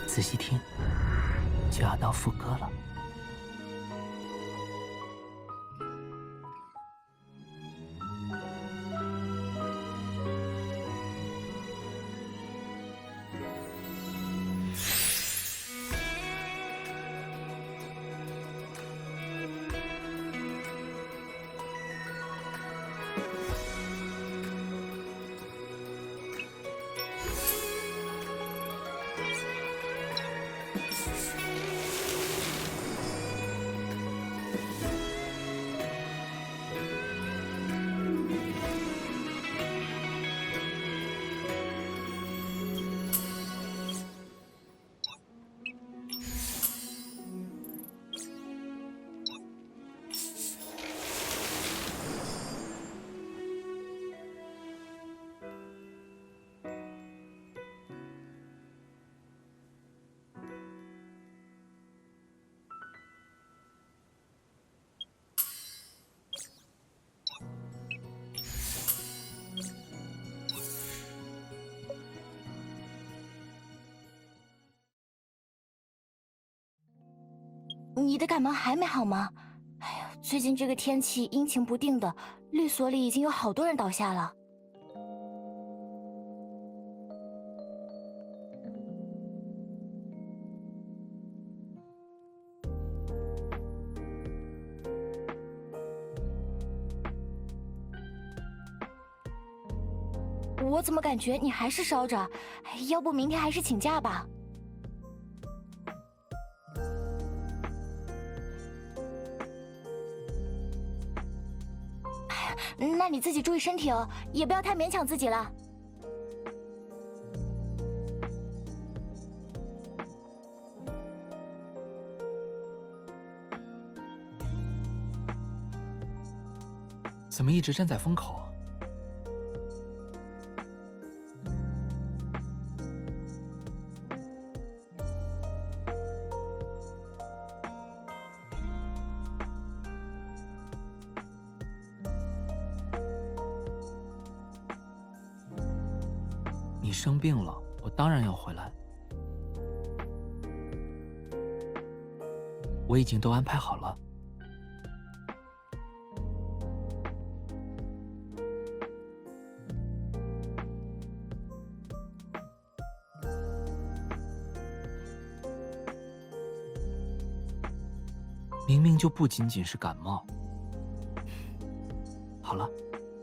仔细听，就要到副歌了。你的感冒还没好吗？哎呀，最近这个天气阴晴不定的，律所里已经有好多人倒下了。我怎么感觉你还是烧着？要不明天还是请假吧。那你自己注意身体哦，也不要太勉强自己了。怎么一直站在风口？你生病了，我当然要回来。我已经都安排好了。明明就不仅仅是感冒。好了，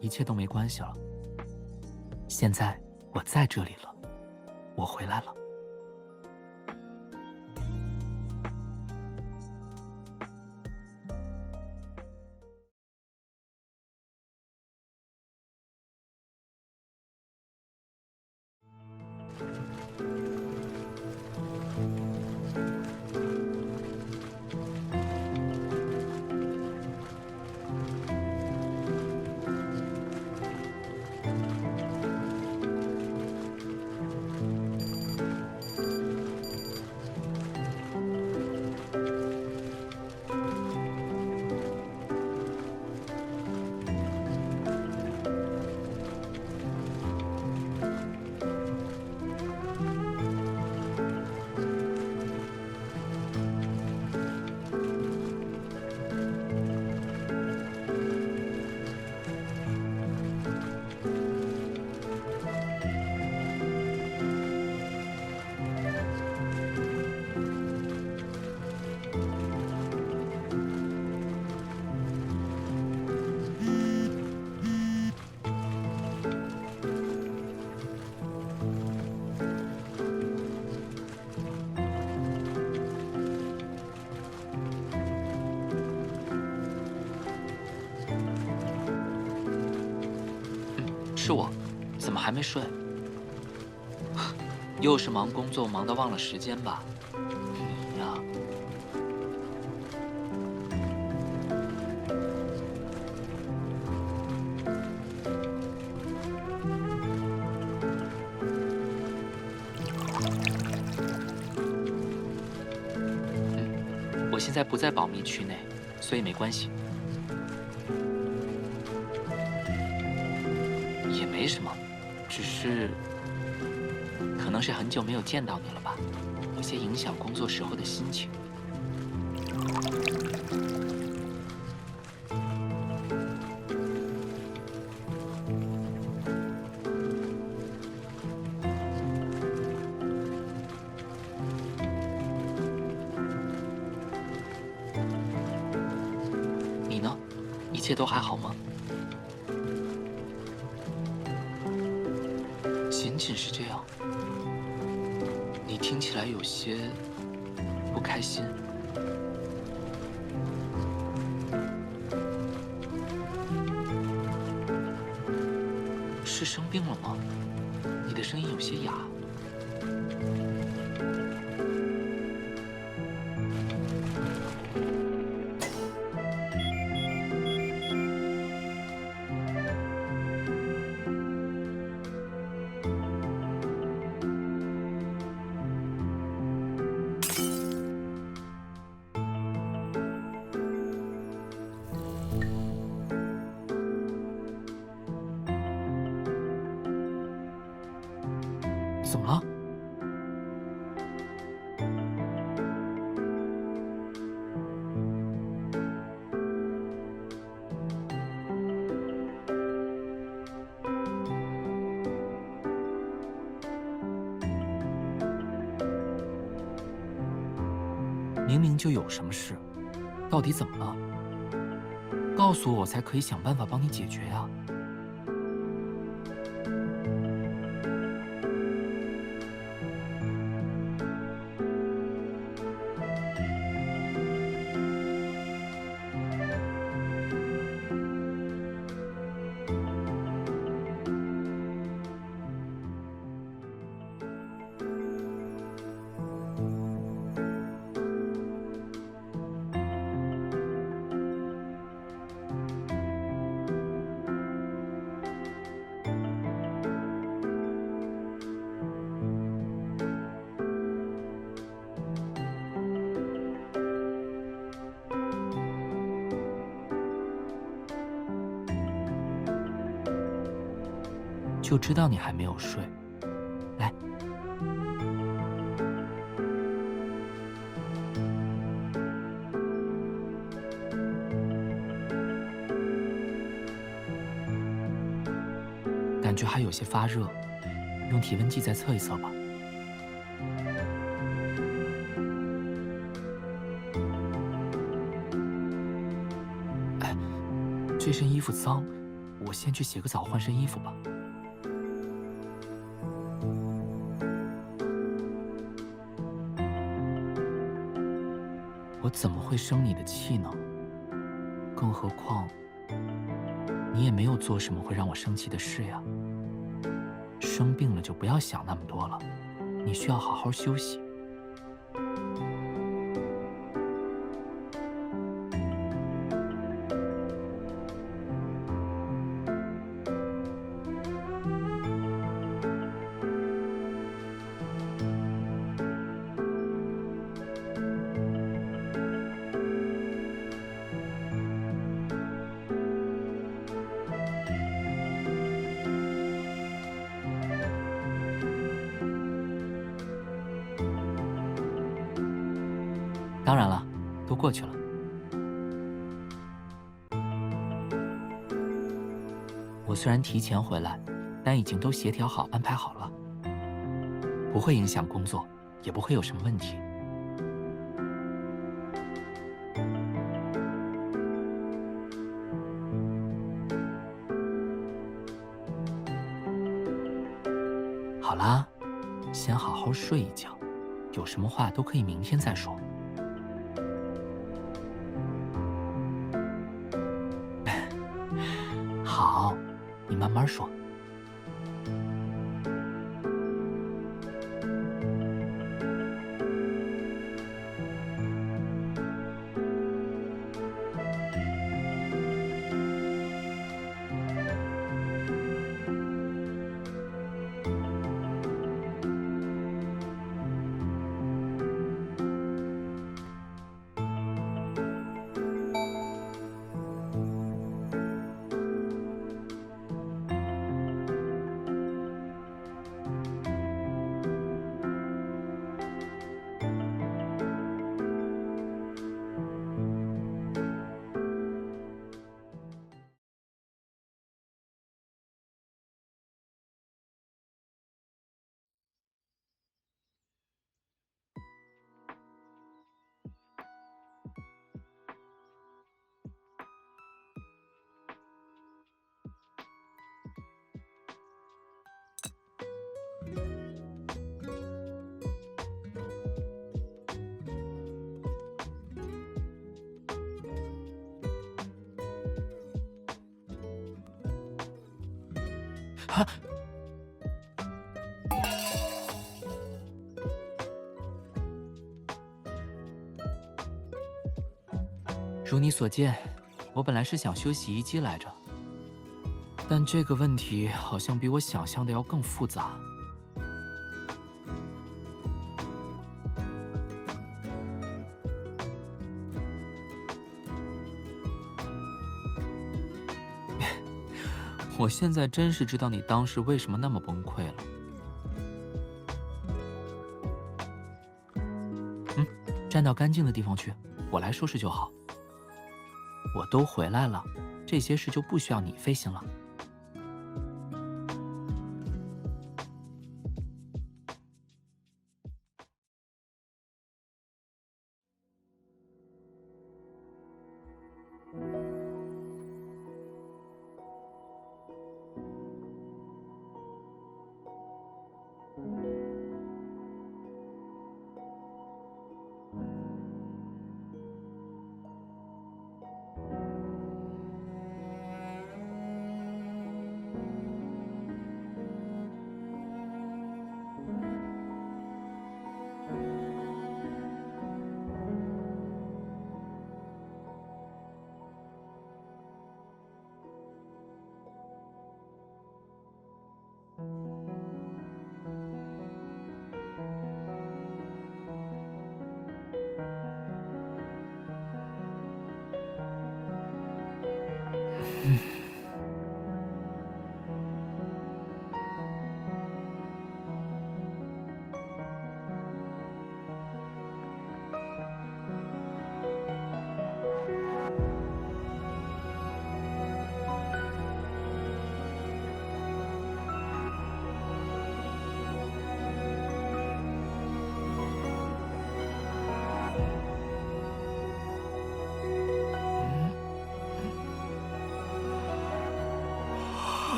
一切都没关系了。现在我在这里了，我回来了。是我，怎么还没睡？又是忙工作忙到忘了时间吧？你呀，我现在不在保密区内，所以没关系。也没什么，只是可能是很久没有见到你了吧。有些影响工作时候的心情。你呢？一切都还好吗？仅仅是这样？你听起来有些不开心。是生病了吗？你的声音有些哑。怎么了？明明就有什么事，到底怎么了？告诉我，我才可以想办法帮你解决呀。就知道你还没有睡。来，感觉还有些发热，用体温计再测一测吧。哎，这身衣服脏，我先去洗个澡换身衣服吧。我怎么会生你的气呢？更何况，你也没有做什么会让我生气的事呀。生病了就不要想那么多了，你需要好好休息。当然了，都过去了。我虽然提前回来，但已经都协调好、安排好了，不会影响工作，也不会有什么问题。好啦，先好好睡一觉，有什么话都可以明天再说。好，你慢慢说。如你所见，我本来是想修洗衣机来着，但这个问题好像比我想象的要更复杂。我现在真是知道你当时为什么那么崩溃了。站到干净的地方去，我来收拾就好。我都回来了，这些事就不需要你费心了。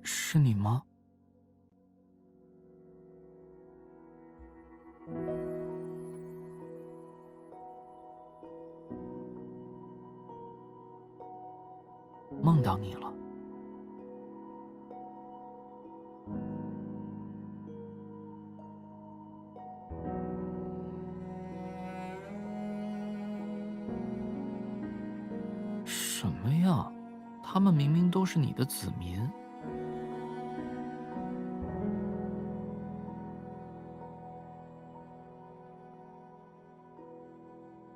是你吗？梦到你了。什么呀？他们明明都是你的子民。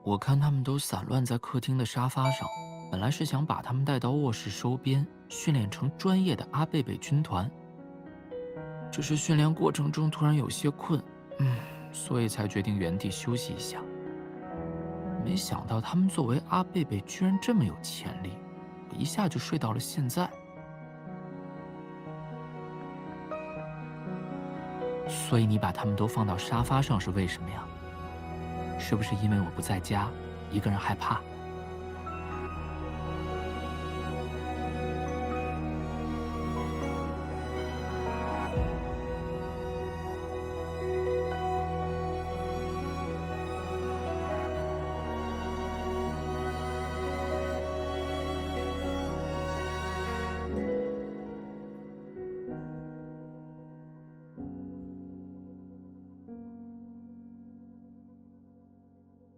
我看他们都散乱在客厅的沙发上，本来是想把他们带到卧室收编，训练成专业的阿贝贝军团。只是训练过程中突然有些困，所以才决定原地休息一下。没想到他们作为阿贝贝居然这么有潜力，我一下就睡到了现在。所以你把他们都放到沙发上是为什么呀？是不是因为我不在家，一个人害怕？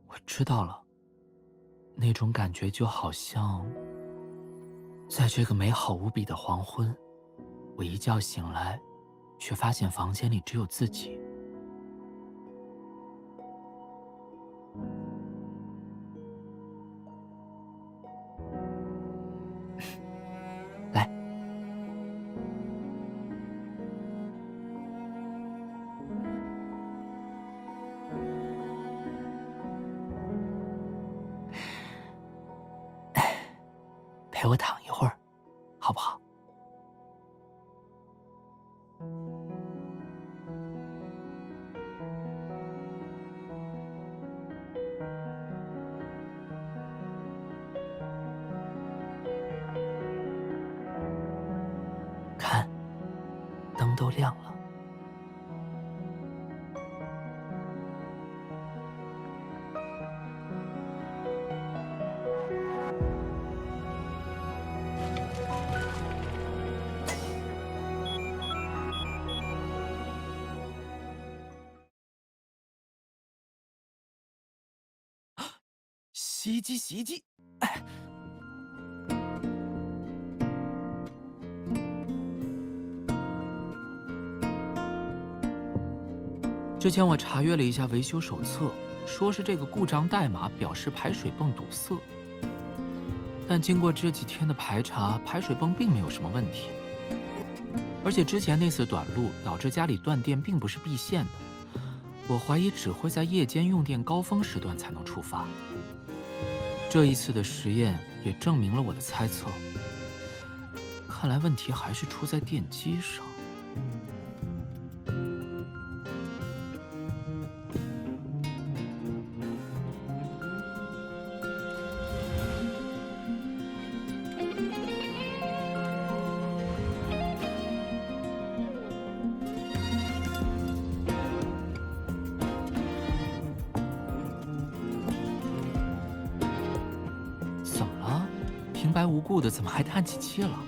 我知道了，那种感觉就好像，在这个美好无比的黄昏，我一觉醒来，却发现房间里只有自己。来，陪我躺一会儿，好不好？看，灯都亮了。洗衣机，洗衣机。之前我查阅了一下维修手册，说是这个故障代码表示排水泵堵塞。但经过这几天的排查，排水泵并没有什么问题。而且之前那次短路导致家里断电并不是必线的，我怀疑只会在夜间用电高峰时段才能触发。这一次的实验也证明了我的猜测，看来问题还是出在电机上。平白无故的怎么还叹起气了？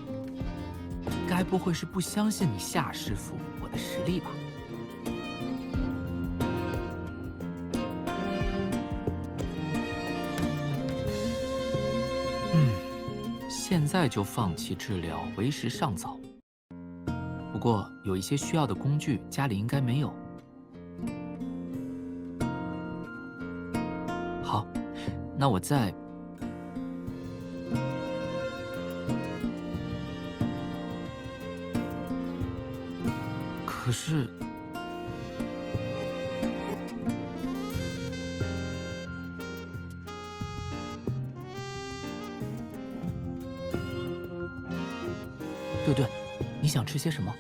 该不会是不相信你夏师傅我的实力吧？现在就放弃治疗为时尚早。不过有一些需要的工具家里应该没有。好，那我再……可是，对，你想吃些什么？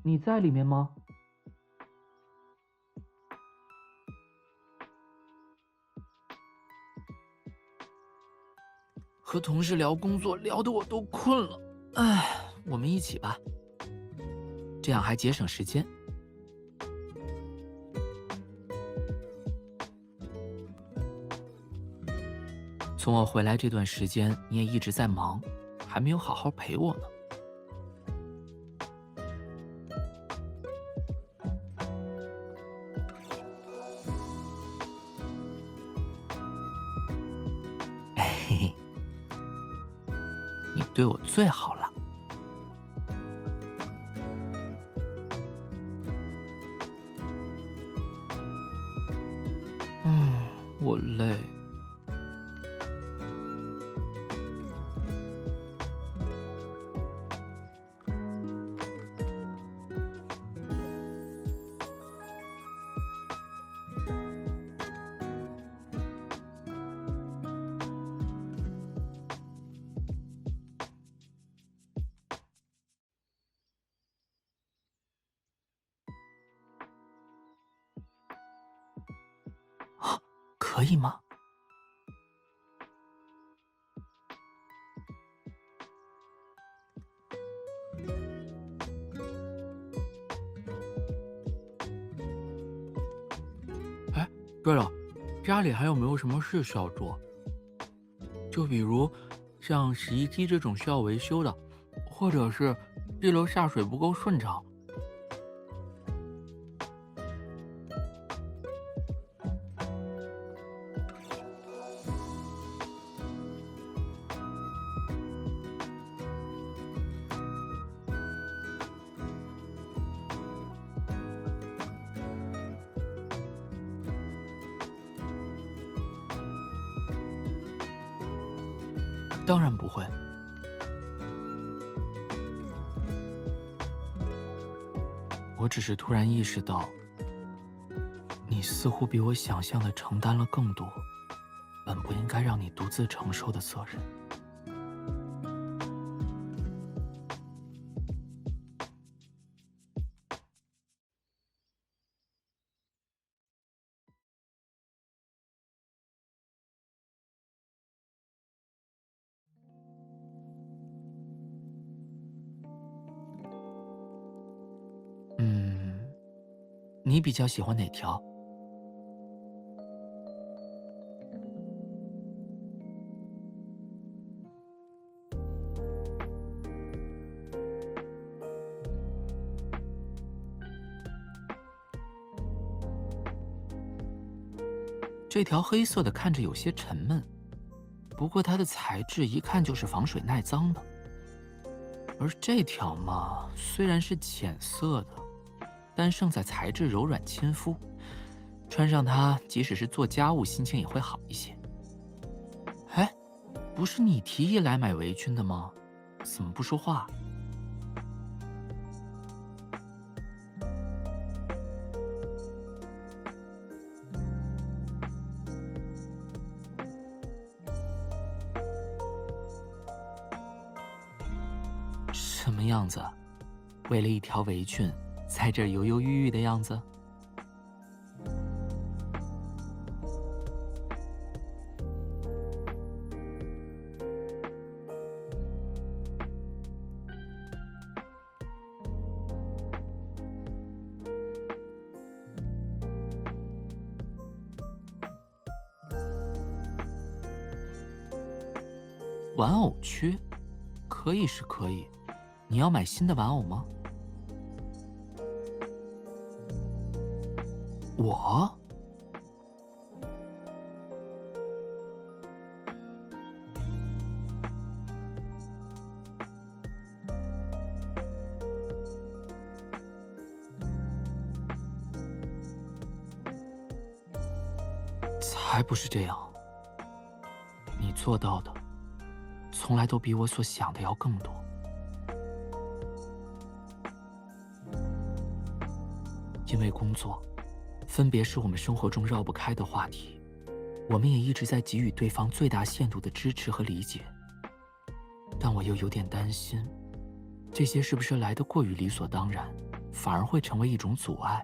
你在里面吗？和同事聊工作，聊得我都困了。唉，我们一起吧，这样还节省时间。从我回来这段时间，你也一直在忙，还没有好好陪我呢。嘿嘿，你对我最好了。我累。可以吗？哎，对了，家里还有没有什么事需要做？就比如像洗衣机这种需要维修的，或者是地楼下水不够顺畅。当然不会。我只是突然意识到，你似乎比我想象的承担了更多，本不应该让你独自承受的责任。你比较喜欢哪条？这条黑色的看着有些沉闷，不过它的材质一看就是防水耐脏的。而这条嘛，虽然是浅色的，但胜在材质柔软亲肤，穿上它，即使是做家务，心情也会好一些。哎，不是你提议来买围裙的吗？怎么不说话？什么样子？为了一条围裙，在这儿犹犹豫豫的样子？玩偶区，可以是可以。你要买新的玩偶吗？我？才不是这样。你做到的，从来都比我所想的要更多。因为工作，分别是我们生活中绕不开的话题，我们也一直在给予对方最大限度的支持和理解。但我又有点担心，这些是不是来得过于理所当然，反而会成为一种阻碍，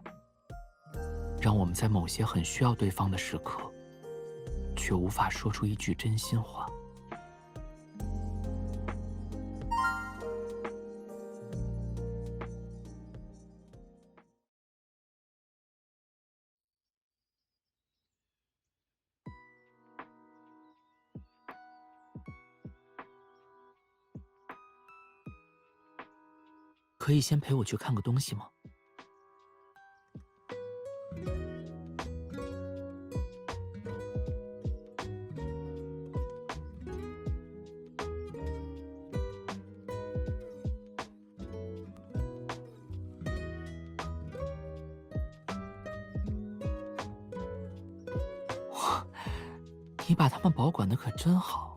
让我们在某些很需要对方的时刻，却无法说出一句真心话。可以先陪我去看个东西吗？哇，你把它们保管得可真好。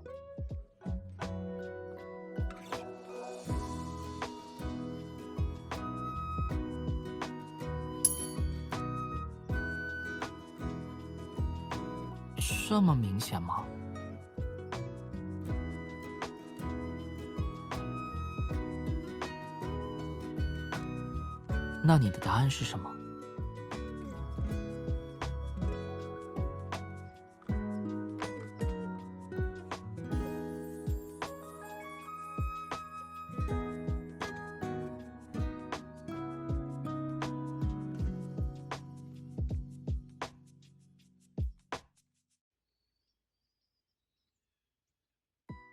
这么明显吗？那你的答案是什么？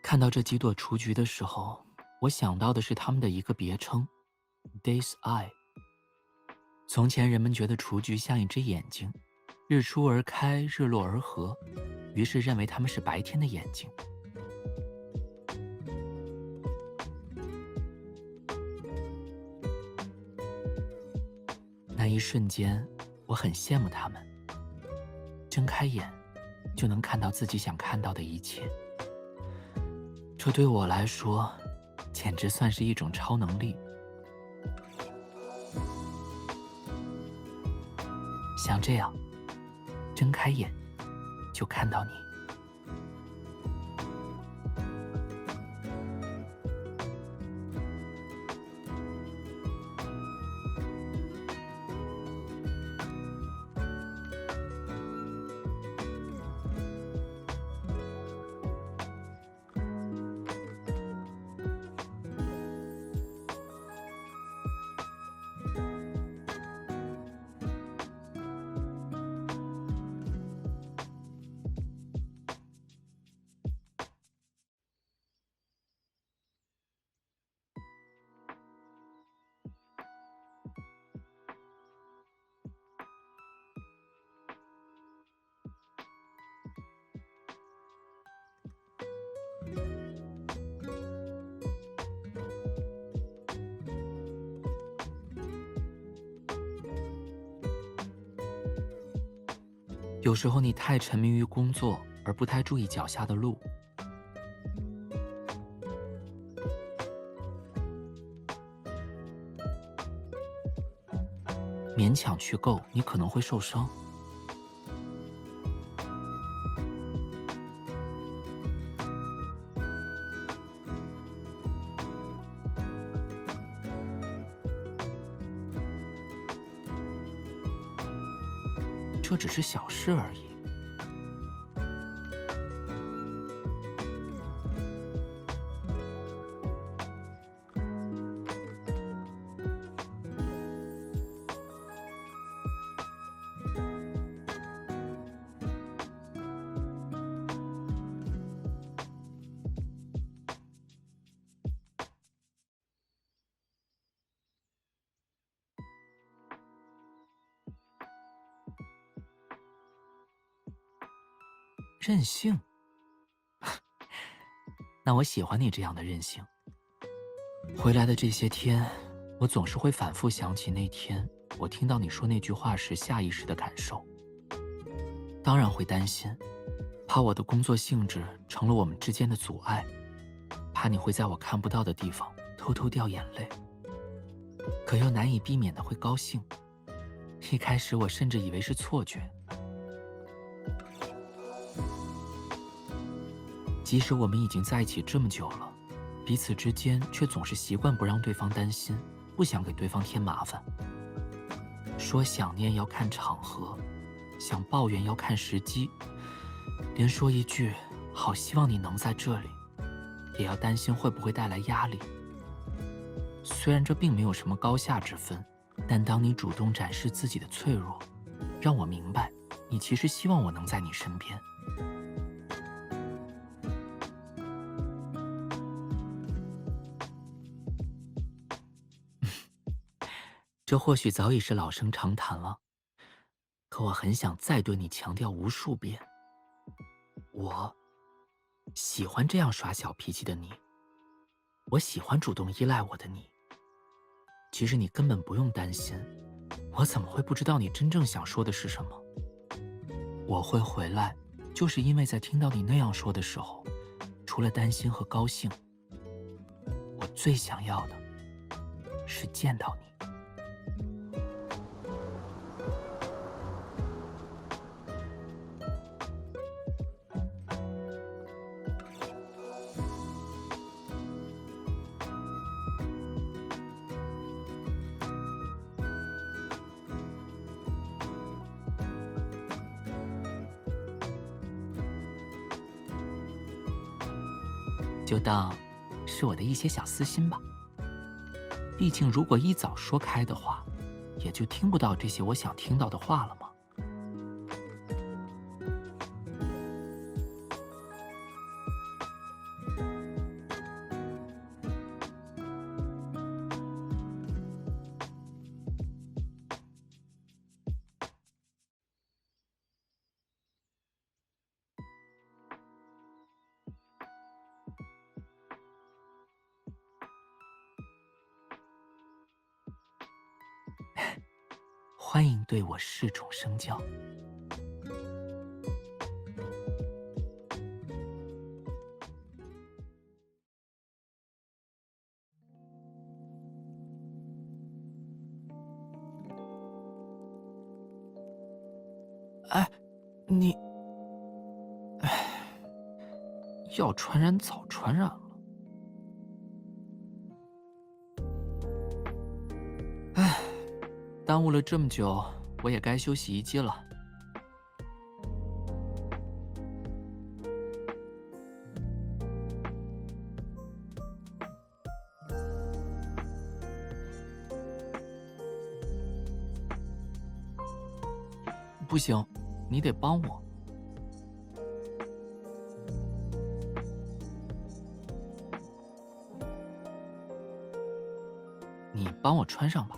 看到这几朵雏菊的时候，我想到的是它们的一个别称 ，Day's Eye。从前人们觉得雏菊像一只眼睛，日出而开，日落而合，于是认为它们是白天的眼睛。那一瞬间，我很羡慕它们，睁开眼就能看到自己想看到的一切。这对我来说，简直算是一种超能力。像这样，睁开眼，就看到你。有时候你太沉迷于工作，而不太注意脚下的路。勉强去够，你可能会受伤。这只是小事而已。任性？那我喜欢你这样的任性。回来的这些天，我总是会反复想起那天我听到你说那句话时下意识的感受。当然会担心，怕我的工作性质成了我们之间的阻碍，怕你会在我看不到的地方偷偷掉眼泪，可又难以避免的会高兴。一开始我甚至以为是错觉。即使我们已经在一起这么久了，彼此之间却总是习惯不让对方担心，不想给对方添麻烦。说想念要看场合，想抱怨要看时机，连说一句“好希望你能在这里”，也要担心会不会带来压力。虽然这并没有什么高下之分，但当你主动展示自己的脆弱，让我明白，你其实希望我能在你身边。这或许早已是老生常谈了，可我很想再对你强调无数遍，我喜欢这样耍小脾气的你，我喜欢主动依赖我的你。其实你根本不用担心，我怎么会不知道你真正想说的是什么？我会回来，就是因为在听到你那样说的时候，除了担心和高兴，我最想要的是见到你。就当是我的一些小私心吧。毕竟如果一早说开的话，也就听不到这些我想听到的话了嘛。欢迎对我恃宠生骄。哎，你，要传染早传染了。哎，耽误了这么久，我也该修洗衣机了。不行，你得帮我。你帮我穿上吧。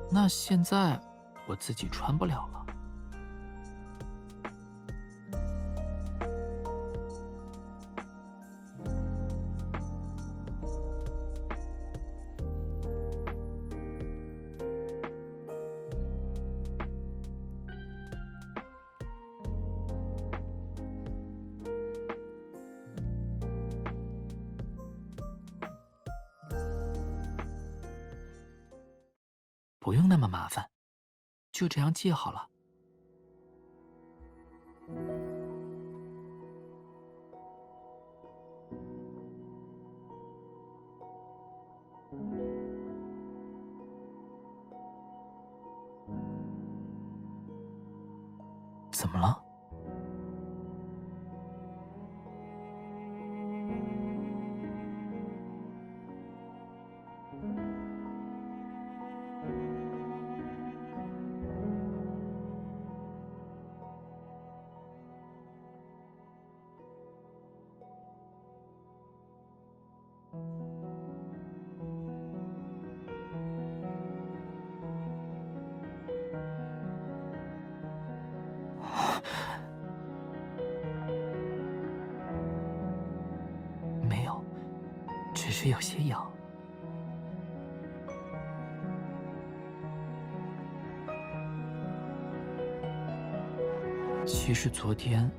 那现在我自己穿不了了。不用那么麻烦，就这样记好了。怎么了？没有，只是有些痒。其实昨天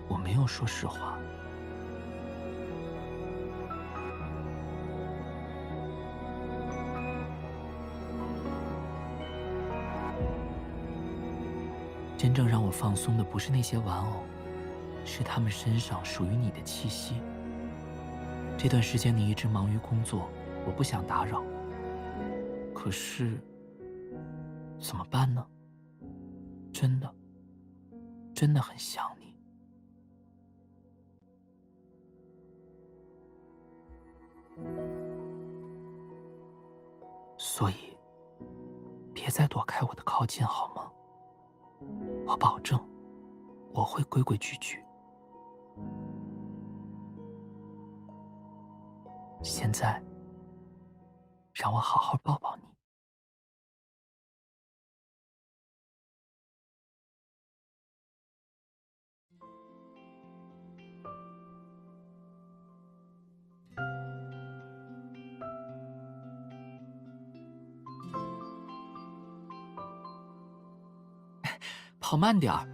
我没有说实话。真正让我放松的不是那些玩偶，是他们身上属于你的气息。这段时间你一直忙于工作，我不想打扰。可是，怎么办呢？真的很想你。所以，别再躲开我的靠近好吗？我保证，我会规规矩矩。现在，让我好好抱抱你。跑慢点儿，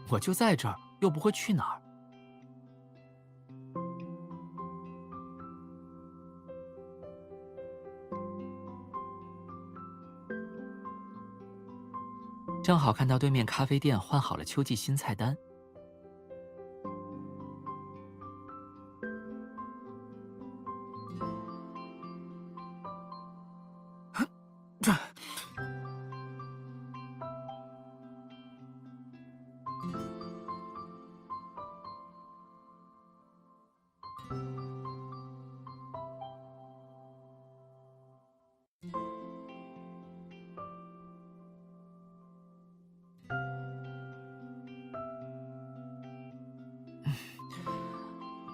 我就在这儿，又不会去哪儿。正好看到对面咖啡店换好了秋季新菜单。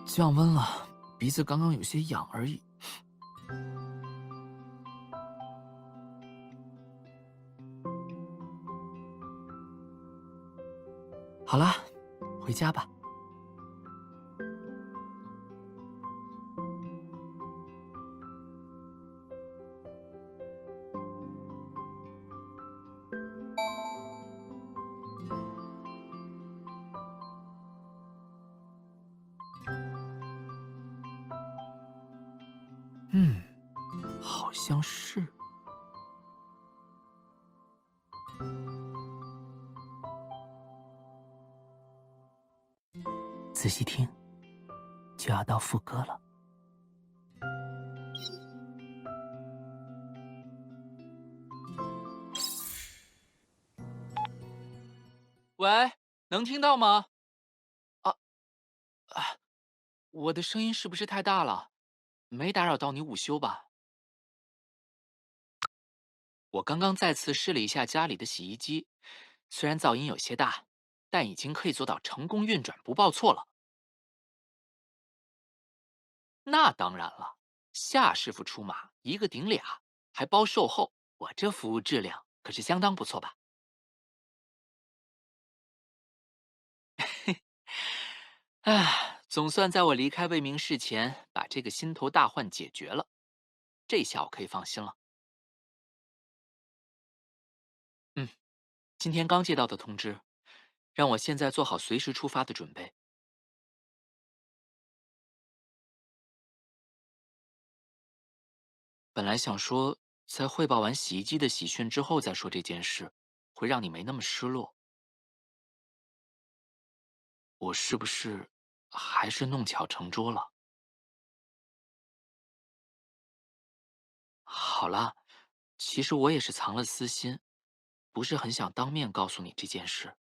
降温了，鼻子刚刚有些痒而已。好了，回家吧。好像是。仔细听，就要到副歌了。喂，能听到吗？啊啊，我的声音是不是太大了？没打扰到你午休吧？我刚刚再次试了一下家里的洗衣机，虽然噪音有些大，但已经可以做到成功运转不报错了。那当然了，夏师傅出马，一个顶俩，还包售后，我这服务质量可是相当不错吧？唉，总算在我离开魏明市前把这个心头大患解决了，这下我可以放心了。嗯，今天刚接到的通知，让我现在做好随时出发的准备。本来想说在汇报完洗衣机的喜讯之后再说这件事，会让你没那么失落。我是不是还是弄巧成拙了？好啦，其实我也是藏了私心，不是很想当面告诉你这件事。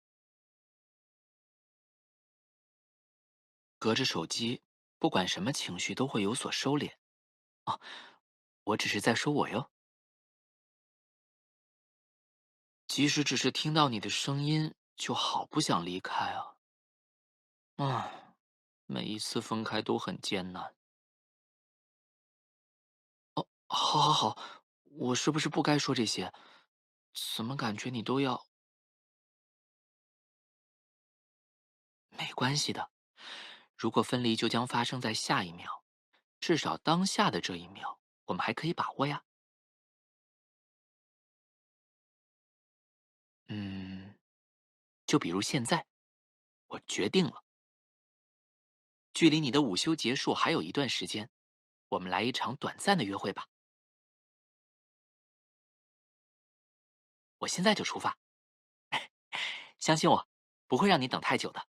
隔着手机，不管什么情绪都会有所收敛。啊，我只是在说我哟。即使只是听到你的声音，就好不想离开啊！啊，每一次分开都很艰难。哦，好，好，好，我是不是不该说这些？怎么感觉你都要……没关系的，如果分离就将发生在下一秒，至少当下的这一秒，我们还可以把握呀。嗯，就比如现在，我决定了，距离你的午休结束还有一段时间，我们来一场短暂的约会吧。我现在就出发，相信我，不会让你等太久的。